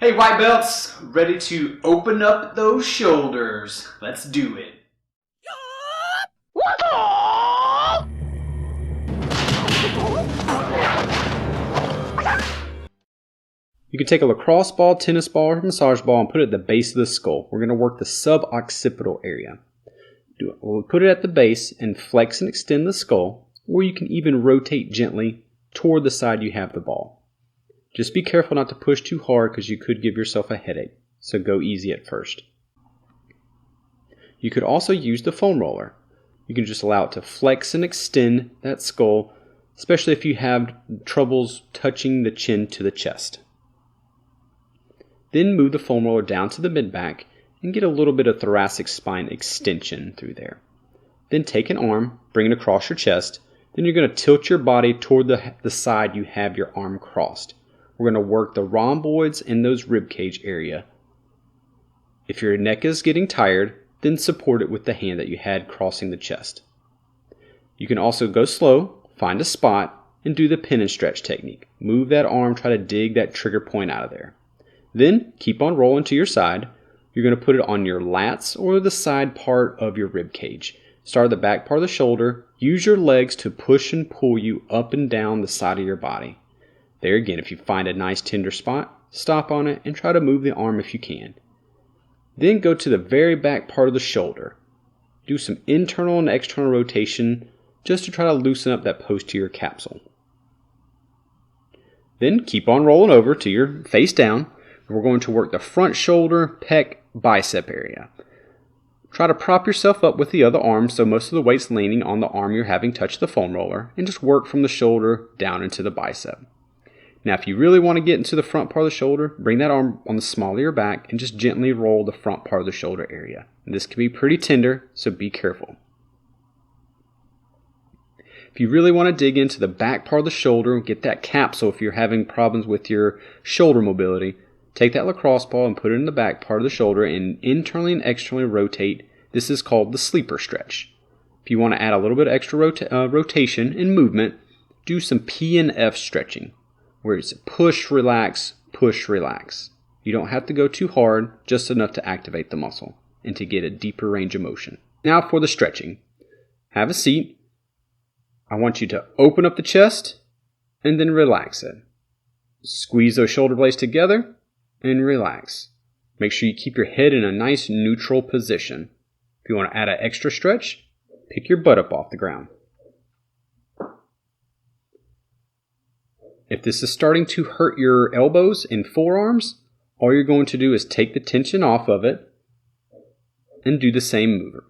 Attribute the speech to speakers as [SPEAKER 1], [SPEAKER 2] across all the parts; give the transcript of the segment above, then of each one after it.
[SPEAKER 1] Hey, white belts, ready to open up those shoulders. Let's do it.
[SPEAKER 2] You can take a lacrosse ball, tennis ball, or massage ball and put it at the base of the skull. We're going to work the suboccipital area. We'll put it at the base and flex and extend the skull, or you can even rotate gently toward the side you have the ball. Just be careful not to push too hard because you could give yourself a headache, so go easy at first. You could also use the foam roller. You can just allow it to flex and extend that skull, especially if you have troubles touching the chin to the chest. Then move the foam roller down to the mid-back and get a little bit of thoracic spine extension through there. Then take an arm, bring it across your chest. Then you're going to tilt your body toward the side you have your arm crossed. We're going to work the rhomboids in those rib cage area. If your neck is getting tired, then support it with the hand that you had crossing the chest. You can also go slow, find a spot, and do the pin and stretch technique. Move that arm, try to dig that trigger point out of there. Then keep on rolling to your side. You're going to put it on your lats or the side part of your rib cage. Start at the back part of the shoulder. Use your legs to push and pull you up and down the side of your body. There again, if you find a nice tender spot, stop on it and try to move the arm if you can. Then go to the very back part of the shoulder. Do some internal and external rotation just to try to loosen up that posterior capsule. Then keep on rolling over to your face down. We're going to work the front shoulder, pec, bicep area. Try to prop yourself up with the other arm so most of the weight's leaning on the arm you're having touch the foam roller, and just work from the shoulder down into the bicep. Now if you really want to get into the front part of the shoulder, bring that arm on the small of your back and just gently roll the front part of the shoulder area. And this can be pretty tender, so be careful. If you really want to dig into the back part of the shoulder, get that capsule if you're having problems with your shoulder mobility, take that lacrosse ball and put it in the back part of the shoulder and internally and externally rotate. This is called the sleeper stretch. If you want to add a little bit of extra rotation and movement, do some P and F stretching, where it's push, relax, push, relax. You don't have to go too hard, just enough to activate the muscle and to get a deeper range of motion. Now for the stretching. Have a seat. I want you to open up the chest and then relax it. Squeeze those shoulder blades together and relax. Make sure you keep your head in a nice neutral position. If you want to add an extra stretch, pick your butt up off the ground. If this is starting to hurt your elbows and forearms, all you're going to do is take the tension off of it and do the same movement.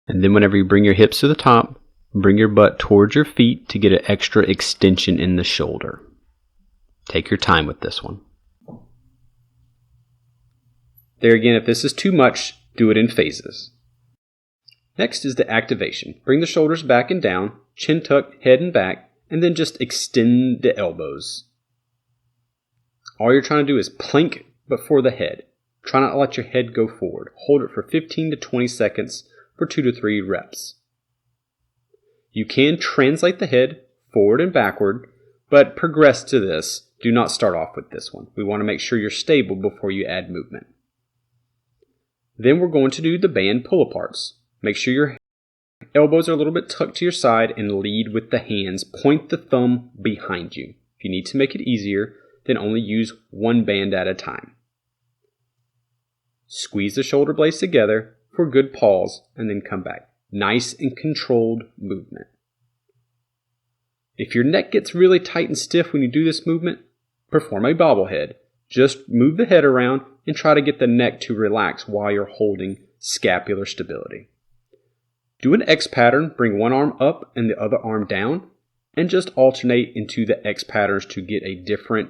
[SPEAKER 2] And then whenever you bring your hips to the top, bring your butt towards your feet to get an extra extension in the shoulder. Take your time with this one. There again, if this is too much, do it in phases. Next is the activation. Bring the shoulders back and down, chin tuck, head and back, and then just extend the elbows. All you're trying to do is plank before the head. Try not to let your head go forward. Hold it for 15 to 20 seconds for 2 to 3 reps. You can translate the head forward and backward, but progress to this. Do not start off with this one. We want to make sure you're stable before you add movement. Then we're going to do the band pull-aparts. Make sure your elbows are a little bit tucked to your side and lead with the hands. Point the thumb behind you. If you need to make it easier, then only use one band at a time. Squeeze the shoulder blades together for a good pause and then come back. Nice and controlled movement. If your neck gets really tight and stiff when you do this movement, perform a bobblehead. Just move the head around and try to get the neck to relax while you're holding scapular stability. Do an X pattern, bring one arm up and the other arm down, and just alternate into the X patterns to get a different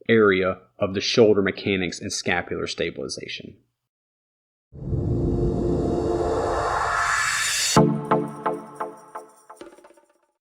[SPEAKER 2] area of the shoulder mechanics and scapular stabilization.